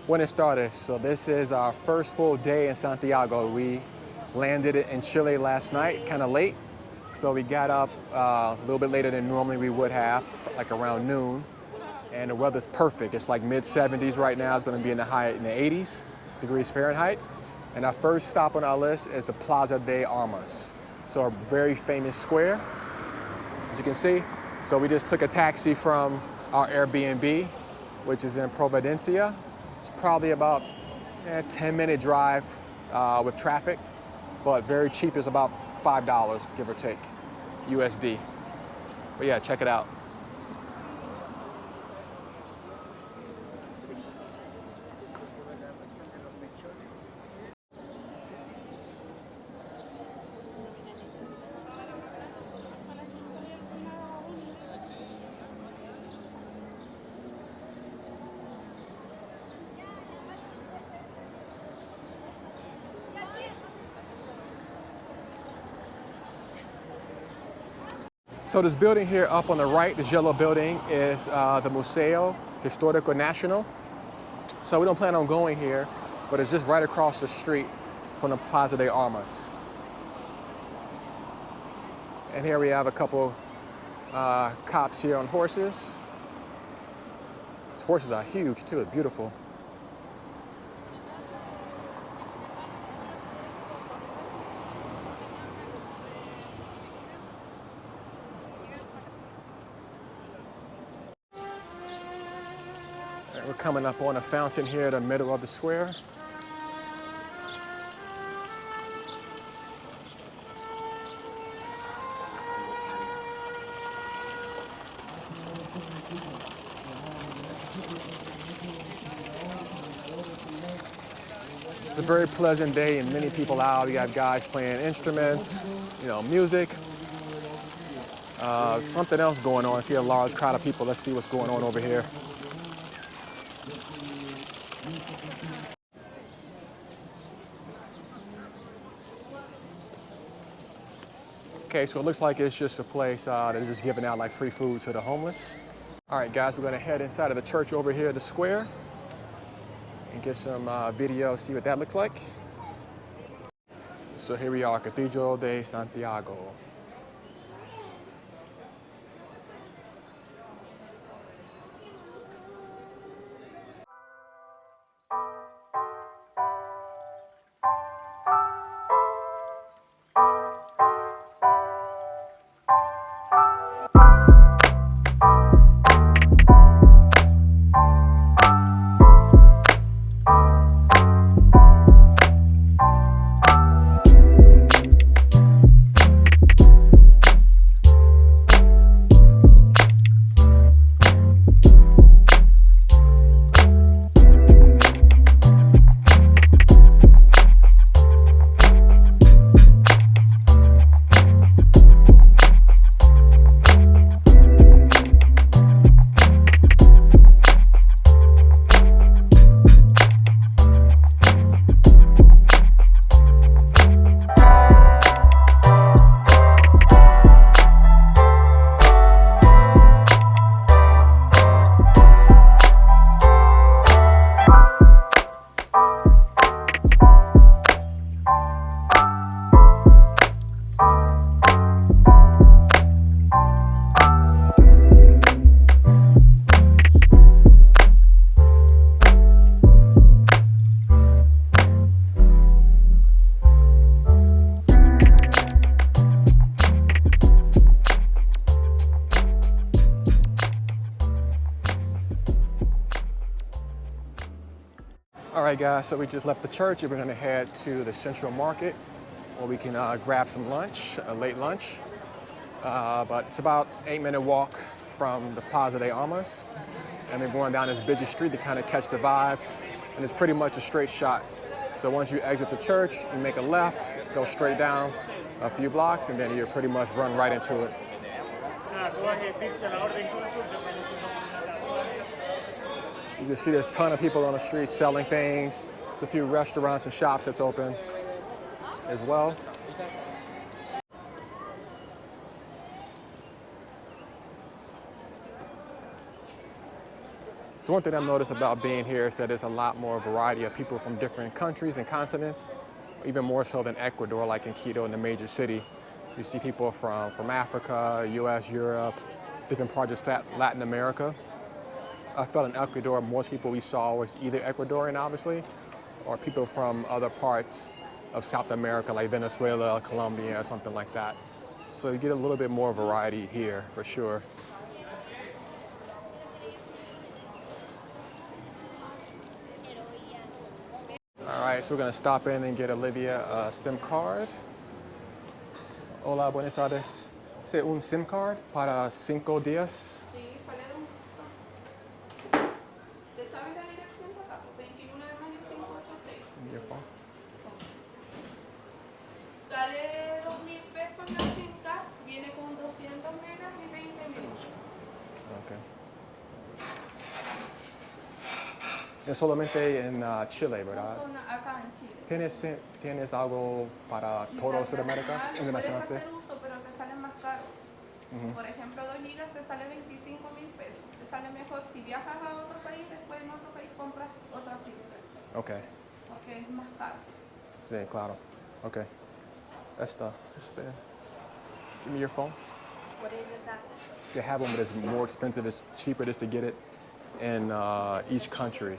Buenas tardes. So this is our first full day in Santiago. We landed in Chile last night, kind of late. So we got up a little bit later than normally we would have, like around noon. And the weather's perfect. It's like mid 70s right now. It's going to be in the 80s degrees Fahrenheit. And our first stop on our list is the Plaza de Armas. So a very famous square, as you can see. So we just took a taxi from our Airbnb, which is in Providencia. It's probably about a 10-minute drive with traffic, but very cheap. It's about $5, give or take, USD. But yeah, check it out. So this building here up on the right, this yellow building, is the Museo Histórico Nacional. So we don't plan on going here, but it's just right across the street from the Plaza de Armas. And here we have a couple cops here on horses. These horses are huge too, it's beautiful. We're coming up on a fountain here in the middle of the square. It's a very pleasant day and many people out. You have guys playing instruments, music. Something else going on. I see a large crowd of people. Let's see what's going on over here. Okay, so it looks like it's just a place that is just giving out like free food to the homeless. All right, guys, we're gonna head inside of the church over here at the square and get some video, see what that looks like. So here we are, Cathedral de Santiago. All right, guys, so we just left the church and we're gonna head to the Central Market where we can grab some lunch, a late lunch. But it's about 8-minute walk from the Plaza de Armas. And then going down this busy street to kind of catch the vibes. And it's pretty much a straight shot. So once you exit the church, you make a left, go straight down a few blocks, and then you pretty much run right into it. You can see there's a ton of people on the street selling things. There's a few restaurants and shops that's open as well. So one thing I've noticed about being here is that there's a lot more variety of people from different countries and continents, even more so than Ecuador, like in Quito, in the major city. You see people from Africa, US, Europe, different parts of Latin America. I felt in Ecuador, most people we saw was either Ecuadorian, obviously, or people from other parts of South America, like Venezuela, Colombia, or something like that. So you get a little bit more variety here, for sure. All right, so we're gonna stop in and get Olivia a SIM card. Hola, buenas tardes. ¿Es un SIM card para 5 días? Sí, sale de un... ¿Te sabes la dirección para acá? 21 de mayo 586. Your phone? Sale 2.000 pesos la SIM card, viene con 200 megas y 20 minutos. Okay. Es solamente en Chile, ¿verdad? Acá en Chile. ¿Tienes algo para todo Sudamérica? Internacional, puedes hacer uso, pero te sale más caro. Por ejemplo, 2 gigas te sale 25.000 pesos. Te sale mejor si viajas a otro país, después en otro país compras otra SIM card. Okay. Porque es más caro. Sí, claro. Okay. Give me your phone. What is it that? They have one, but it's more expensive. It's cheaper just to get it in each country.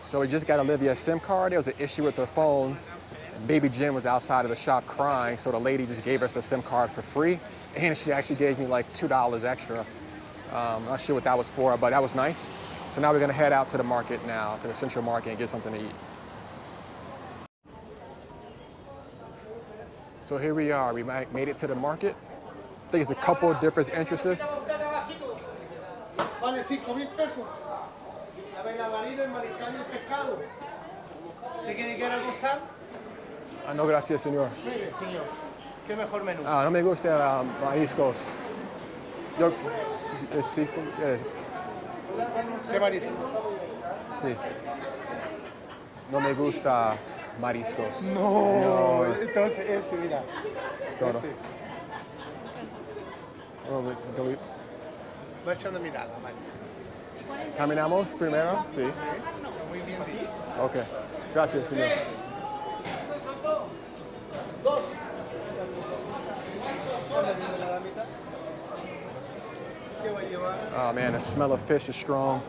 So we just got Olivia a SIM card. There was an issue with her phone. Baby Jim was outside of the shop crying, so the lady just gave us a SIM card for free. And she actually gave me like $2 extra. Not sure what that was for, but that was nice. So now we're gonna head out to the market now, to the Central Market, and get something to eat. So here we are. We made it to the market. I think it's a couple of different entrances. Vale 5.000 pesos. La vela marina, el mariscal y el pescado. ¿Si quiere almorzar? Ah, no, gracias, señor. Mire, señor. ¿Qué mejor menú? Ah, no me gusta mariscos. Yo, seafood. ¿Qué marisco? Sí. No me gusta mariscos. No. Entonces ese, mira. Todo. Ese. Va echando mirada, María. ¿Caminamos primero? Sí. Muy bien dicho. Ok. Gracias, señor. Dos. ¿Cuánto la mitad? ¿Qué va a llevar? Oh man, the smell of fish is strong.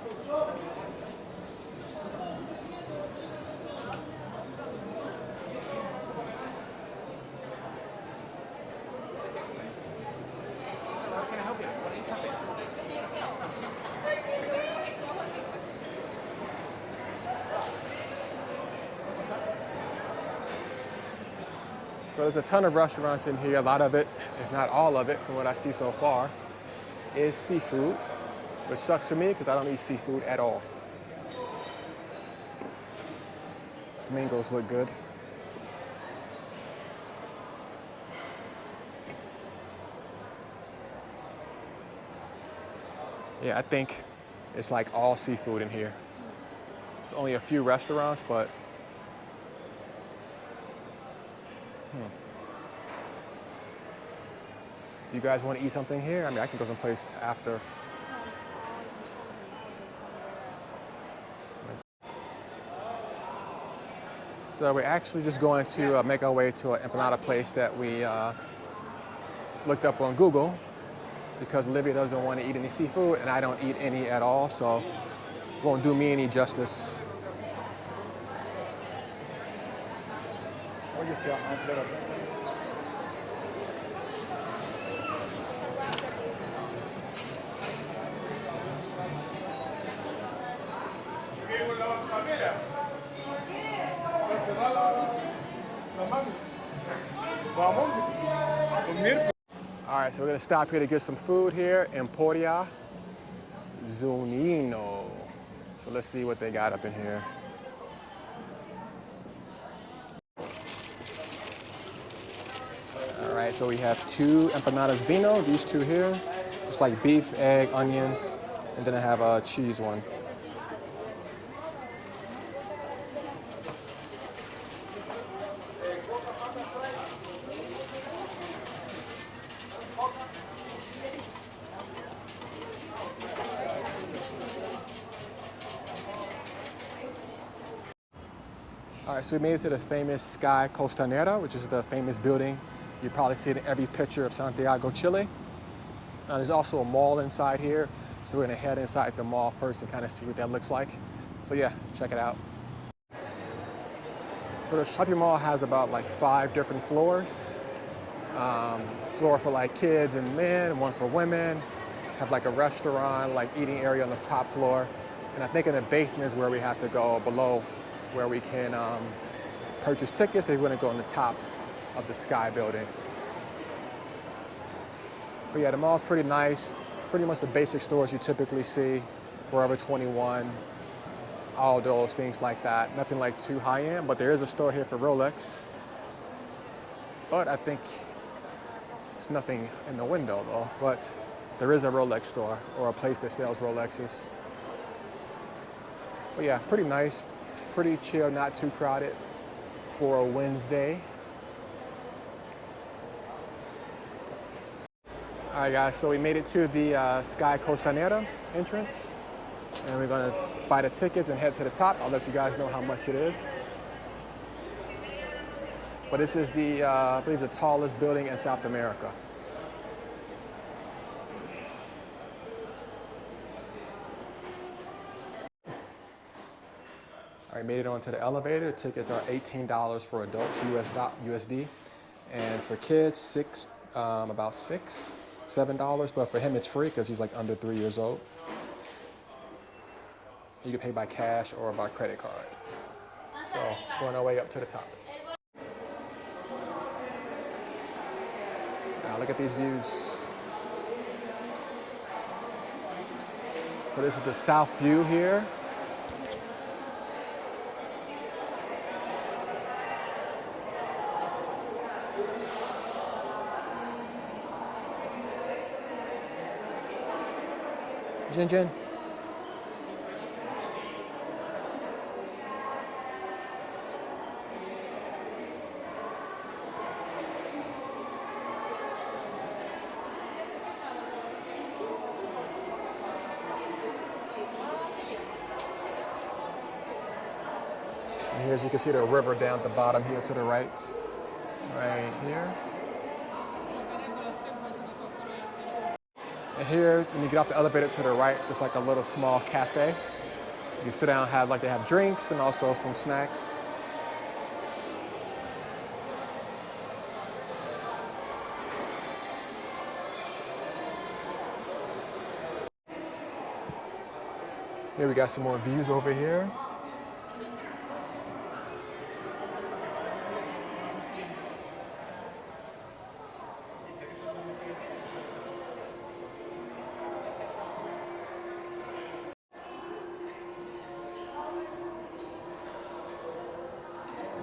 So there's a ton of restaurants in here. A lot of it, if not all of it, from what I see so far, is seafood, which sucks for me because I don't eat seafood at all. These mangoes look good. Yeah, I think it's like all seafood in here. It's only a few restaurants, but do you guys want to eat something here? I mean, I can go someplace after. So we're actually just going to make our way to an empanada place that we looked up on Google because Olivia doesn't want to eat any seafood and I don't eat any at all, so it won't do me any justice. All right, so we're gonna stop here to get some food here, Emporia Zunino. So let's see what they got up in here. All right, so we have 2 empanadas vino, these 2 here. It's like beef, egg, onions, and then I have a cheese one. All right, so we made it to the famous Sky Costanera, which is the famous building. You probably see it in every picture of Santiago, Chile. There's also a mall inside here. So we're gonna head inside the mall first and kind of see what that looks like. So yeah, check it out. So the shopping mall has about like 5 different floors. Floor for like kids and men, one for women. Have like a restaurant, like eating area on the top floor. And I think in the basement is where we have to go below, where we can purchase tickets if we want to go on the top of the Sky building. But yeah, the mall's pretty nice. Pretty much the basic stores you typically see, Forever 21, all those things like that. Nothing like too high end, but there is a store here for Rolex. But I think there's nothing in the window though, but there is a Rolex store or a place that sells Rolexes. But yeah, pretty nice, pretty chill, not too crowded for a Wednesday. All right guys, so we made it to the Sky Costanera entrance and we're gonna buy the tickets and head to the top. I'll let you guys know how much it is. But this is the, I believe the tallest building in South America. All right, made it onto the elevator. The tickets are $18 for adults, USD, and for kids, about $7. But for him, it's free because he's like under 3 years old. You can pay by cash or by credit card. So we're on our way up to the top. Now look at these views. So this is the south view here. Jin Jin. And here, as you can see, the river down at the bottom here to the right here. And here, when you get off the elevator to the right, there's like a little small cafe. You can sit down and have, they have drinks and also some snacks. Here we got some more views over here.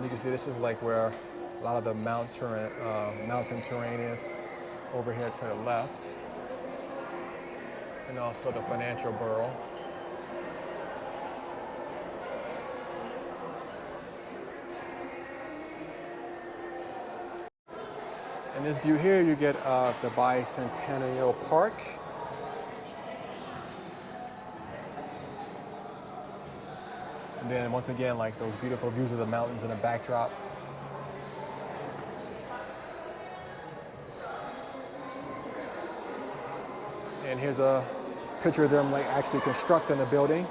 You can see this is like where a lot of the mountain terrain is over here to the left. And also the financial borough. In this view here, you get the Bicentennial Park. And then once again, like those beautiful views of the mountains in the backdrop. And here's a picture of them like actually constructing the building.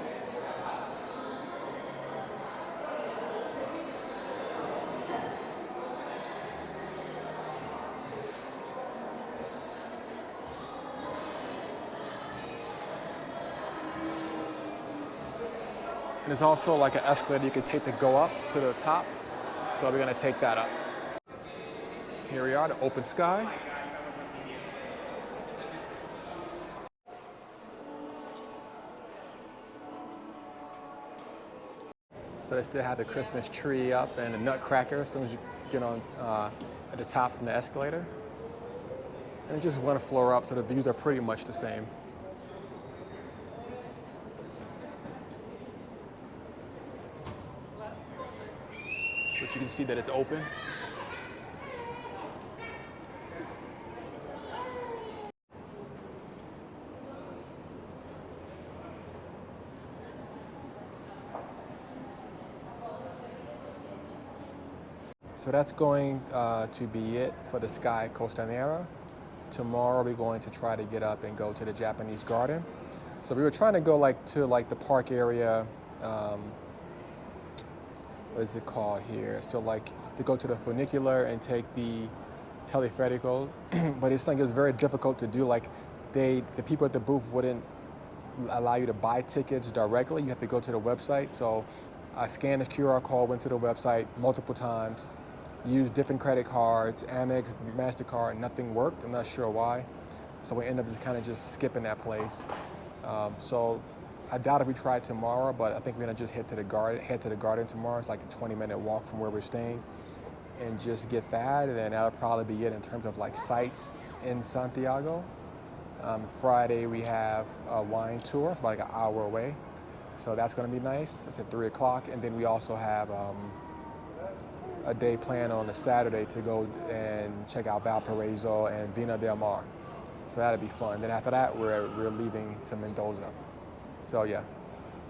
And there's also like an escalator you can take to go up to the top. So we're gonna take that up. Here we are, the open sky. So they still have the Christmas tree up and the nutcracker as soon as you get on at the top from the escalator. And it's just one floor up, so the views are pretty much the same. But you can see that it's open. so that's going to be it for the Sky Costanera. Tomorrow we're going to try to get up and go to the Japanese garden. So we were trying to go to the park area. What is it called here? So to go to the funicular and take the teleférico, but it's it was very difficult to do. The people at the booth wouldn't allow you to buy tickets directly. You have to go to the website. So I scanned the QR code, went to the website multiple times, used different credit cards, Amex, MasterCard, nothing worked. I'm not sure why. So we ended up just skipping that place. So I doubt if we tried tomorrow, but I think we're gonna just head to the garden tomorrow. It's like a 20-minute walk from where we're staying, and just get that, and then that'll probably be it in terms of sites in Santiago. Friday we have a wine tour. It's about an hour away, so that's gonna be nice. It's at 3 o'clock, and then we also have a day planned on a Saturday to go and check out Valparaiso and Vina del Mar. So that'll be fun. Then after that, we're leaving to Mendoza. So yeah,